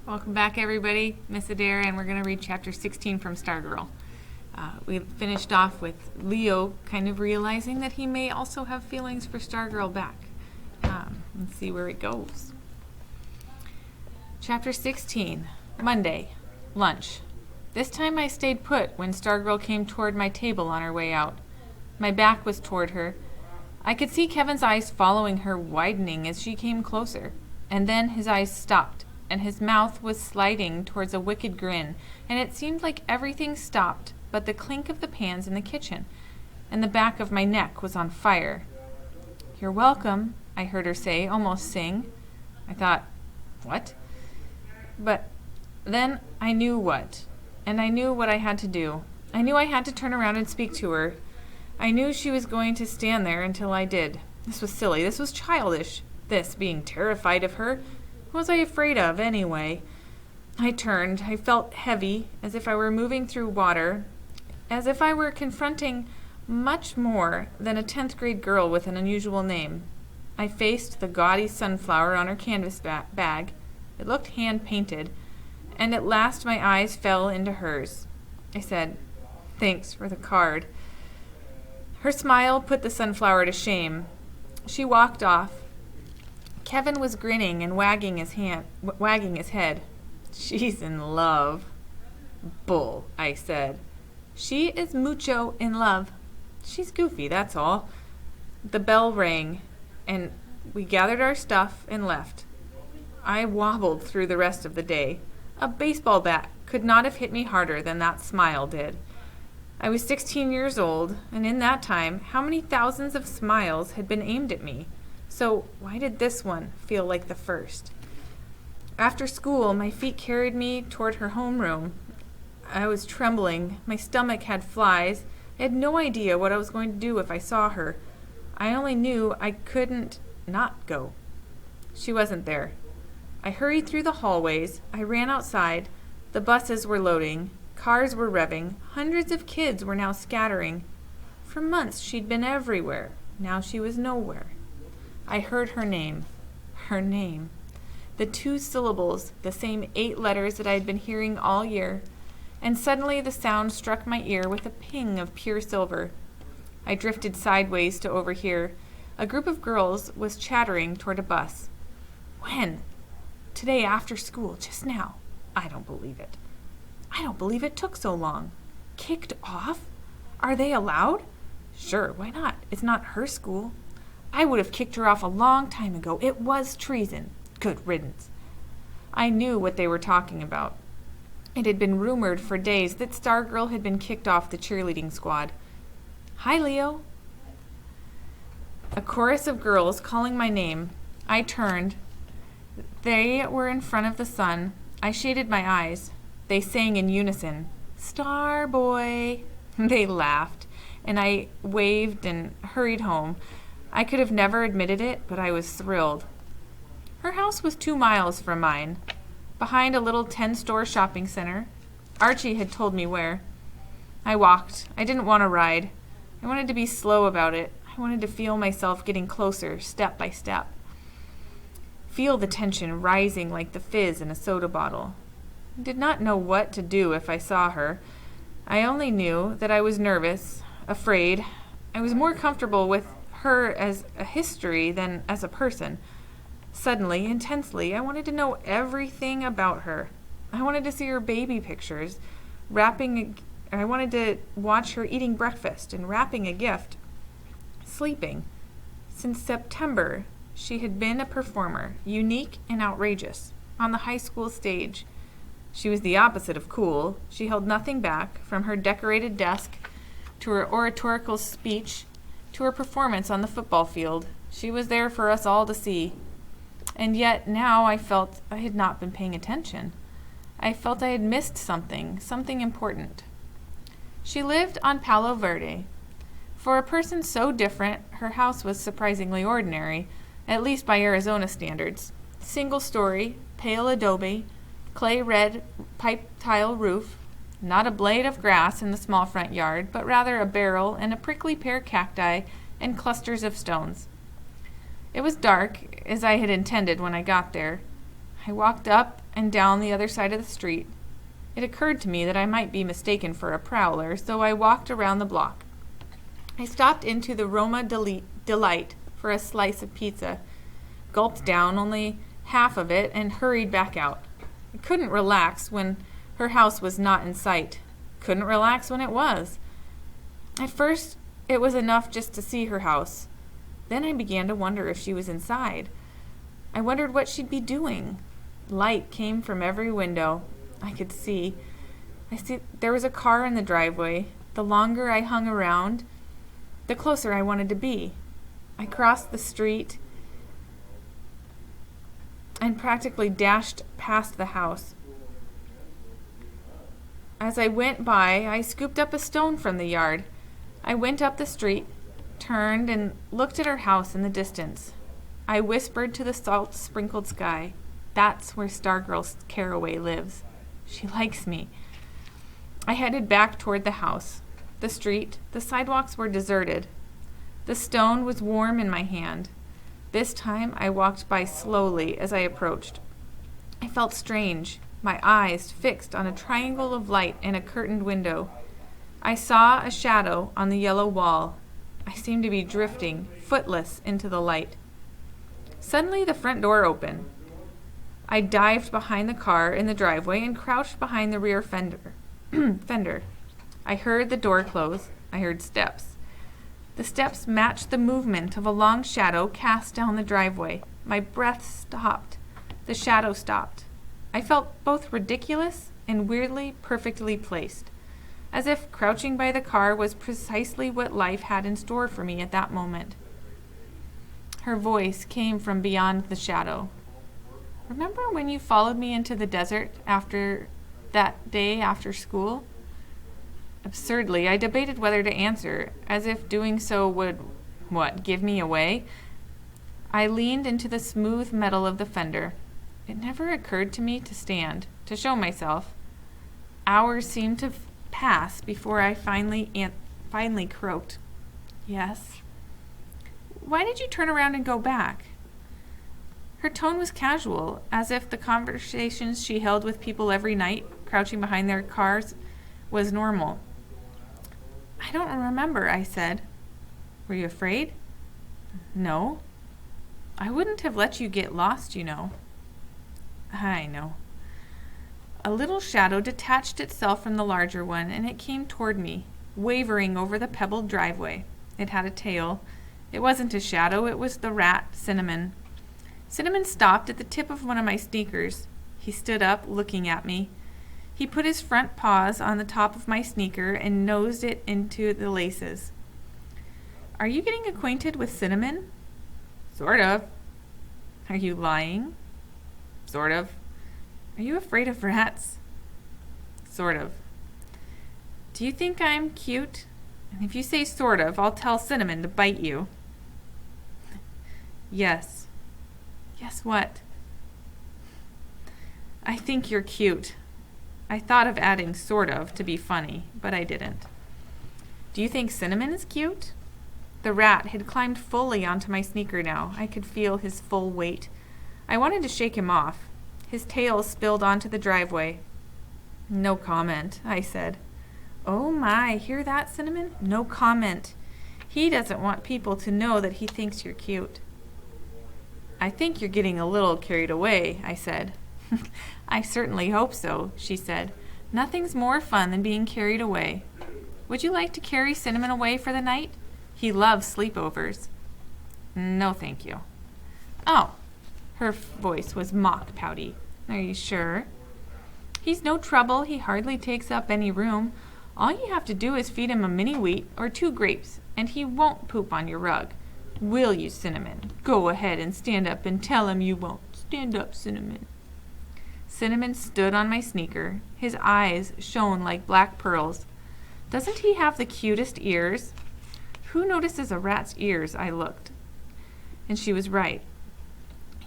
Welcome back, everybody. Miss Adair, and we're going to read Chapter 16 from Stargirl. We finished off with Leo kind of realizing that he may also have feelings for Stargirl back. Let's see where it goes. Chapter 16, Monday, lunch. This time I stayed put when Stargirl came toward my table on her way out. My back was toward her. I could see Kevin's eyes following her, widening as she came closer. And then his eyes stopped, and his mouth was sliding towards a wicked grin, and it seemed like everything stopped but the clink of the pans in the kitchen, and the back of my neck was on fire. "You're welcome," I heard her say, almost sing. I thought, what? But then I knew what, and I knew what I had to do. I knew I had to turn around and speak to her. I knew she was going to stand there until I did. This was silly. This was childish. This, being terrified of her. What was I afraid of, anyway? I turned. I felt heavy, as if I were moving through water, as if I were confronting much more than a 10th grade girl with an unusual name. I faced the gaudy sunflower on her canvas bag. It looked hand-painted, and at last my eyes fell into hers. I said, "Thanks for the card." Her smile put the sunflower to shame. She walked off. Kevin was grinning and wagging his head. "She's in love." "Bull," I said. "She is mucho in love. She's goofy, that's all." The bell rang, and we gathered our stuff and left. I wobbled through the rest of the day. A baseball bat could not have hit me harder than that smile did. I was 16 years old, and in that time, how many thousands of smiles had been aimed at me? So why did this one feel like the first? After school, my feet carried me toward her homeroom. I was trembling. My stomach had flies. I had no idea what I was going to do if I saw her. I only knew I couldn't not go. She wasn't there. I hurried through the hallways. I ran outside. The buses were loading. Cars were revving. Hundreds of kids were now scattering. For months she'd been everywhere. Now she was nowhere. I heard her name. Her name. The 2 syllables, the same 8 letters that I had been hearing all year. And suddenly the sound struck my ear with a ping of pure silver. I drifted sideways to overhear. A group of girls was chattering toward a bus. "When?" "Today after school, just now." "I don't believe it." "I don't believe it took so long." "Kicked off? Are they allowed?" "Sure, why not? It's not her school." "I would have kicked her off a long time ago. It was treason." "Good riddance." I knew what they were talking about. It had been rumored for days that Stargirl had been kicked off the cheerleading squad. "Hi, Leo." A chorus of girls calling my name. I turned. They were in front of the sun. I shaded my eyes. They sang in unison, "Star Boy." They laughed, and I waved and hurried home. I could have never admitted it, but I was thrilled. Her house was 2 miles from mine, behind a little 10-store shopping center. Archie had told me where. I walked. I didn't want to ride. I wanted to be slow about it. I wanted to feel myself getting closer, step by step. Feel the tension rising like the fizz in a soda bottle. I did not know what to do if I saw her. I only knew that I was nervous, afraid. I was more comfortable with her as a history than as a person. Suddenly, intensely, I wanted to know everything about her. I wanted to see her baby pictures, I wanted to watch her eating breakfast and wrapping a gift, sleeping. Since September, she had been a performer, unique and outrageous, on the high school stage. She was the opposite of cool. She held nothing back, from her decorated desk to her oratorical speech to her performance on the football field. She was there for us all to see. And yet now I felt I had not been paying attention. I felt I had missed something important. She lived on Palo Verde. For a person so different, her house was surprisingly ordinary, at least by Arizona standards. Single story, pale adobe, clay red pipe tile roof, not a blade of grass in the small front yard, but rather a barrel and a prickly pear cacti and clusters of stones. It was dark, as I had intended when I got there. I walked up and down the other side of the street. It occurred to me that I might be mistaken for a prowler, so I walked around the block. I stopped into the Roma Delight for a slice of pizza, gulped down only half of it, and hurried back out. I couldn't relax when her house was not in sight. Couldn't relax when it was. At first, it was enough just to see her house. Then I began to wonder if she was inside. I wondered what she'd be doing. Light came from every window. I could see. There was a car in the driveway. The longer I hung around, the closer I wanted to be. I crossed the street and practically dashed past the house. As I went by, I scooped up a stone from the yard. I went up the street, turned, and looked at her house in the distance. I whispered to the salt-sprinkled sky, "That's where Stargirl Caraway lives. She likes me." I headed back toward the house. The street, the sidewalks were deserted. The stone was warm in my hand. This time I walked by slowly as I approached. I felt strange, my eyes fixed on a triangle of light in a curtained window. I saw a shadow on the yellow wall. I seemed to be drifting, footless, into the light. Suddenly the front door opened. I dived behind the car in the driveway and crouched behind the rear fender. I heard the door close. I heard steps. The steps matched the movement of a long shadow cast down the driveway. My breath stopped. The shadow stopped. I felt both ridiculous and weirdly perfectly placed, as if crouching by the car was precisely what life had in store for me at that moment. Her voice came from beyond the shadow. "Remember when you followed me into the desert after that day after school?" Absurdly, I debated whether to answer, as if doing so would, give me away? I leaned into the smooth metal of the fender. It never occurred to me to stand, to show myself. Hours seemed to pass before I finally croaked, "Yes." "Why did you turn around and go back?" Her tone was casual, as if the conversations she held with people every night, crouching behind their cars, was normal. "I don't remember," I said. "Were you afraid?" "No." "I wouldn't have let you get lost, you know." "I know." A little shadow detached itself from the larger one, and it came toward me, wavering over the pebbled driveway. It had a tail. It wasn't a shadow, it was the rat, Cinnamon. Cinnamon stopped at the tip of one of my sneakers. He stood up, looking at me. He put his front paws on the top of my sneaker and nosed it into the laces. "Are you getting acquainted with Cinnamon?" "Sort of." "Are you lying?" "Sort of." "Are you afraid of rats?" "Sort of." "Do you think I'm cute? And if you say sort of, I'll tell Cinnamon to bite you." "Yes." "Yes, what?" "I think you're cute." I thought of adding sort of to be funny, but I didn't. "Do you think Cinnamon is cute?" The rat had climbed fully onto my sneaker now. I could feel his full weight. I wanted to shake him off. His tail spilled onto the driveway. "No comment," I said. "Oh my, hear that, Cinnamon? No comment. He doesn't want people to know that he thinks you're cute." "I think you're getting a little carried away," I said. "I certainly hope so," she said. "Nothing's more fun than being carried away. Would you like to carry Cinnamon away for the night? He loves sleepovers." "No, thank you." "Oh." Her voice was mock pouty. "Are you sure?" "He's no trouble. He hardly takes up any room. All you have to do is feed him a mini wheat or 2 grapes, and he won't poop on your rug. Will you, Cinnamon? Go ahead and stand up and tell him you won't. Stand up, Cinnamon." Cinnamon stood on my sneaker. His eyes shone like black pearls. "Doesn't he have the cutest ears?" "Who notices a rat's ears?" I looked. And she was right.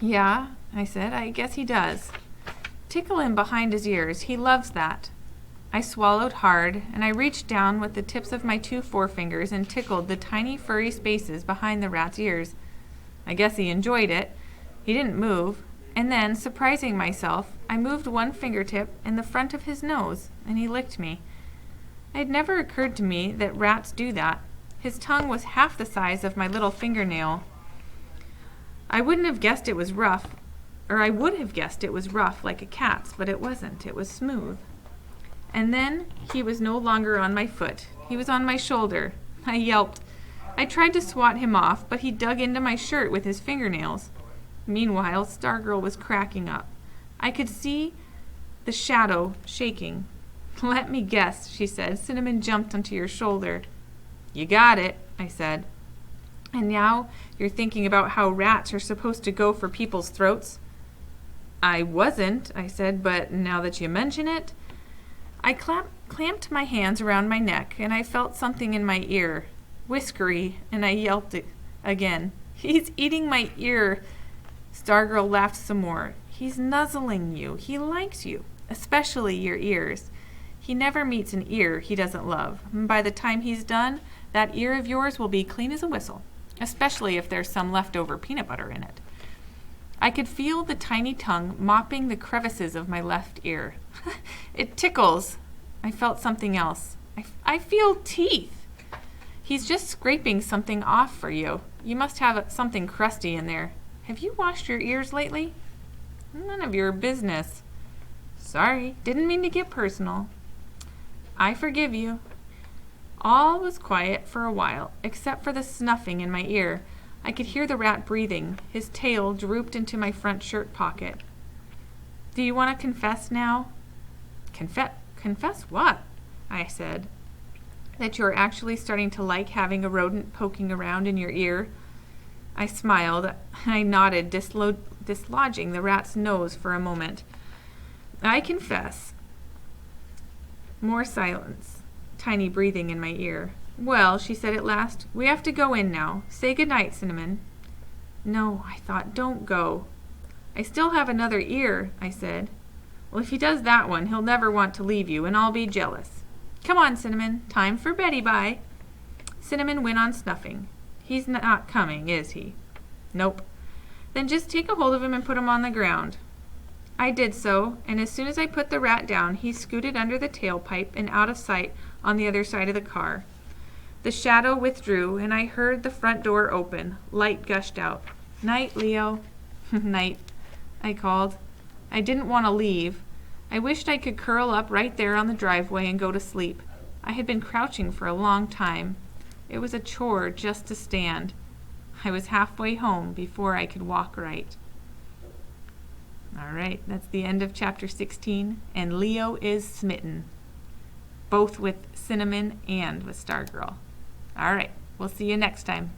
"Yeah," I said, "I guess he does. Tickle him behind his ears. He loves that." I swallowed hard, and I reached down with the tips of my 2 forefingers and tickled the tiny furry spaces behind the rat's ears. I guess he enjoyed it. He didn't move. And then, surprising myself, I moved one fingertip in the front of his nose, and he licked me. It had never occurred to me that rats do that. His tongue was half the size of my little fingernail. I would have guessed it was rough like a cat's, but it wasn't. It was smooth. And then he was no longer on my foot. He was on my shoulder. I yelped. I tried to swat him off, but he dug into my shirt with his fingernails. Meanwhile, Stargirl was cracking up. I could see the shadow shaking. Let me guess, she said. Cinnamon jumped onto your shoulder. You got it, I said. And now you're thinking about how rats are supposed to go for people's throats? I wasn't, I said, but now that you mention it. I clamped my hands around my neck, and I felt something in my ear, whiskery, and I yelped it again. He's eating my ear. Stargirl laughed some more. He's nuzzling you. He likes you, especially your ears. He never meets an ear he doesn't love. And by the time he's done, that ear of yours will be clean as a whistle, especially if there's some leftover peanut butter in it. I could feel the tiny tongue mopping the crevices of my left ear. It tickles. I felt something else. I feel teeth. He's just scraping something off for you. You must have something crusty in there. Have you washed your ears lately? None of your business. Sorry, didn't mean to get personal. I forgive you. All was quiet for a while, except for the snuffing in my ear. I could hear the rat breathing. His tail drooped into my front shirt pocket. Do you want to confess now? Confess what? I said. That you're actually starting to like having a rodent poking around in your ear? I smiled. I nodded, dislodging the rat's nose for a moment. I confess. More silence. Tiny breathing in my ear. Well, she said at last, we have to go in now. Say good night, Cinnamon. No, I thought, don't go. I still have another ear, I said. Well, if he does that one, he'll never want to leave you, and I'll be jealous. Come on, Cinnamon. Time for Betty-bye. Cinnamon went on snuffing. He's not coming, is he? Nope. Then just take a hold of him and put him on the ground. I did so, and as soon as I put the rat down, he scooted under the tailpipe and out of sight on the other side of the car. The shadow withdrew, and I heard the front door open. Light gushed out. Night, Leo. Night, I called. I didn't want to leave. I wished I could curl up right there on the driveway and go to sleep. I had been crouching for a long time. It was a chore just to stand. I was halfway home before I could walk right. All right, that's the end of chapter 16, and Leo is smitten, both with Cinnamon and with Stargirl. All right, we'll see you next time.